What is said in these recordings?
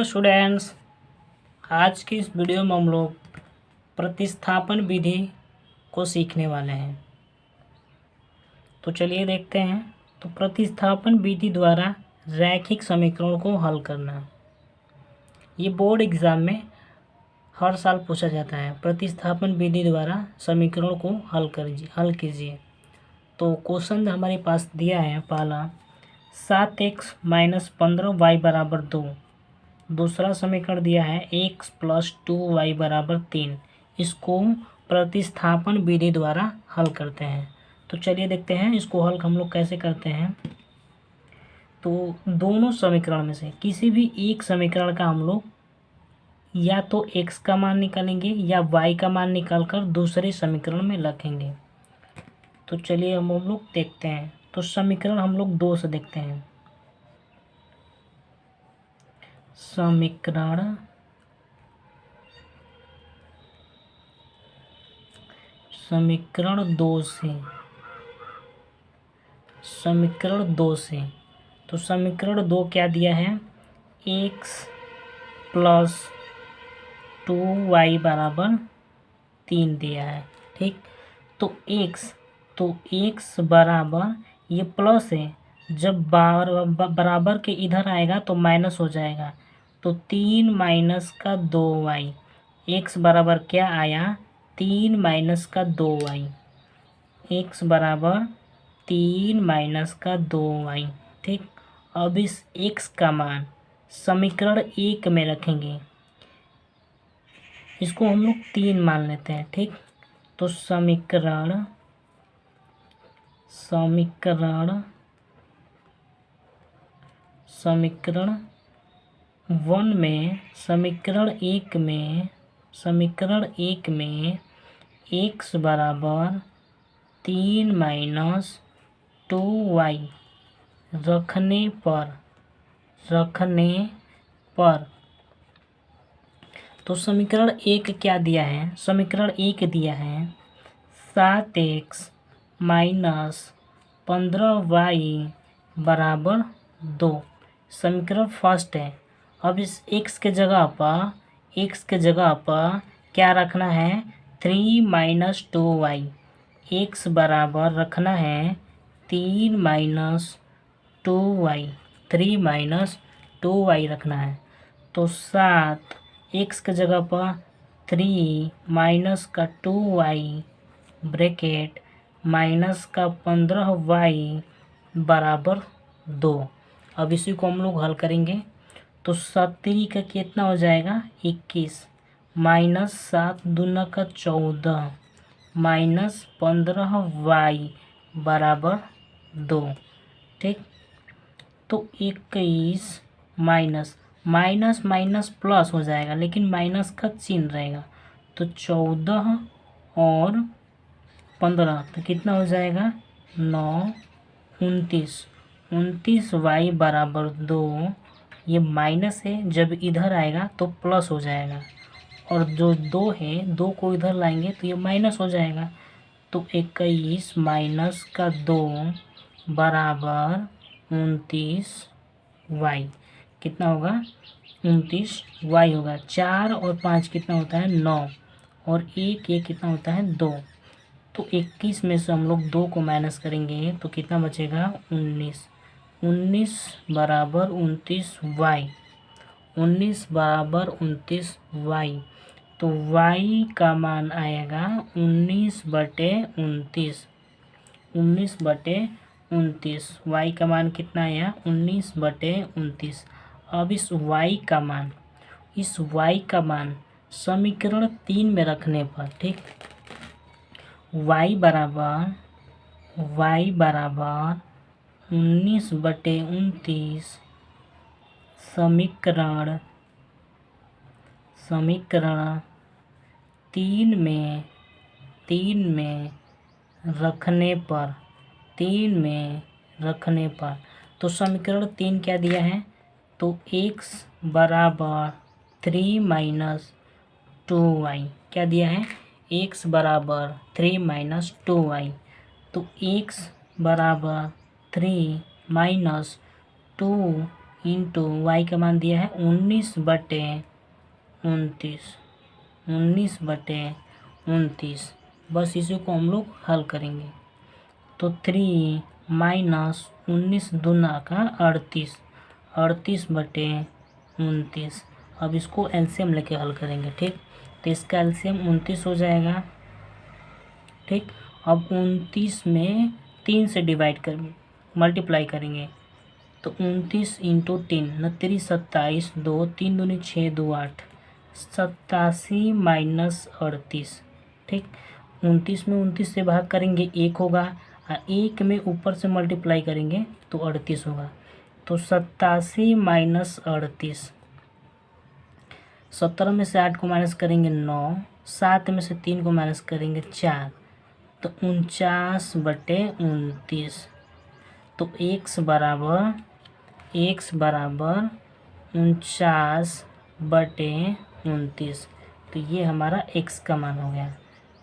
Students, आज की इस वीडियो में हम लोग प्रतिस्थापन विधि को सीखने वाले हैं। तो चलिए देखते हैं। तो प्रतिस्थापन विधि द्वारा रैखिक समीकरण को हल करना, ये बोर्ड एग्जाम में हर साल पूछा जाता है। प्रतिस्थापन विधि द्वारा समीकरण को हल कीजिए। तो क्वेश्चन हमारे पास दिया है पहला 7x - 15y = 2। दूसरा समीकरण दिया है x + 2y = 3। इसको प्रतिस्थापन विधि द्वारा हल करते हैं। तो चलिए देखते हैं इसको हल हम लोग कैसे करते हैं। तो दोनों समीकरण में से किसी भी एक समीकरण का हम लोग या तो x का मान निकालेंगे या y का मान निकाल कर दूसरे समीकरण में रखेंगे। तो चलिए हम लोग देखते हैं। तो समीकरण हम लोग 2 से देखते हैं। समीकरण 2 से तो समीकरण 2 क्या दिया है, x + 2y = 3 दिया है। ठीक, तो x बराबर, ये प्लस है, जब बराबर के इधर आएगा तो माइनस हो जाएगा। तो 3 - 2y, x बराबर क्या आया, 3 - 2y। x बराबर 3 - 2y। ठीक, अब इस x का मान समीकरण 1 में रखेंगे। इसको हम लोग 3 मान लेते हैं। ठीक, तो समीकरण 1 में, समीकरण 1 में x बराबर 3 - 2y रखने पर तो समीकरण 1 क्या दिया है, समीकरण 1 दिया है 7x - 15y = 2। समीकरण फर्स्ट है। अब इस x के जगह पर क्या रखना है, 3 - 2y। x बराबर रखना है 3 - 2y, 3 - 2y रखना है। तो 7 x के जगह पर 3 - 2y ब्रैकेट -15y = 2। अब इसी को हम लोग हल करेंगे। तो 7 का कितना हो जाएगा, 21 -7 दूना का 14 -15y = 2। ठीक, तो 21 माइनस प्लस हो जाएगा, लेकिन माइनस का चिन्ह रहेगा। तो 14 और 15 तो कितना हो जाएगा, 9 29y = 2। ये माइनस है, जब इधर आएगा तो प्लस हो जाएगा, और जो 2 है, 2 को इधर लाएंगे तो ये माइनस हो जाएगा। तो 21 - 2 = 29y। कितना होगा, 29y होगा। 4 और 5 कितना होता है, 9, और 1 ये कितना होता है, 2। तो 21 में से हम लोग 2 को माइनस करेंगे तो कितना बचेगा, 19 = 29y। 19 = 29y। तो y का मान आएगा 19/29। 19/29 y का मान कितना आया, 19/29। अब इस y का मान समीकरण 3 में रखने पर, ठीक, y बराबर 19/29 समीकरण 3 में रखने पर तो समीकरण 3 क्या दिया है, तो x बराबर 3 - 2y क्या दिया है, x बराबर 3 - 2y। तो x बराबर 3 - 2 इंटू वाई का मान दिया है 19/29, 19/29। बस इसी को हम लोग हल करेंगे। तो 3 माइनस 19 दूना का 38, 38/29। अब इसको एलसीएम लेके हल करेंगे। ठीक, तो इसका एलसीएम 29 हो जाएगा। ठीक, अब 29 में 3 से डिवाइड कर मल्टीप्लाई करेंगे। तो 29 इंटू 3 29 27, 2 3 दूनी 6, 2 8, 87 माइनस 38। ठीक, 29 में 29 से भाग करेंगे 1 होगा, और 1 में ऊपर से मल्टीप्लाई करेंगे तो 38 होगा। तो 87 माइनस 38, 17 में से 8 को माइनस करेंगे 9, 7 में से 3 को माइनस करेंगे 4, तो 49/29। तो x बराबर 49/29। तो ये हमारा x का मान हो गया।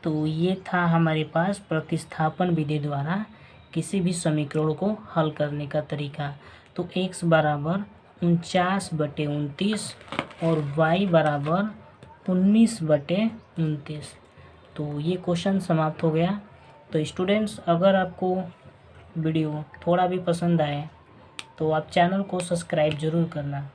तो ये था हमारे पास प्रतिस्थापन विधि द्वारा किसी भी समीकरण को हल करने का तरीका। तो x बराबर 49/29 और y बराबर 19/29। तो ये क्वेश्चन समाप्त हो गया। तो स्टूडेंट्स, अगर आपको वीडियो थोड़ा भी पसंद आए तो आप चैनल को सब्सक्राइब ज़रूर करना।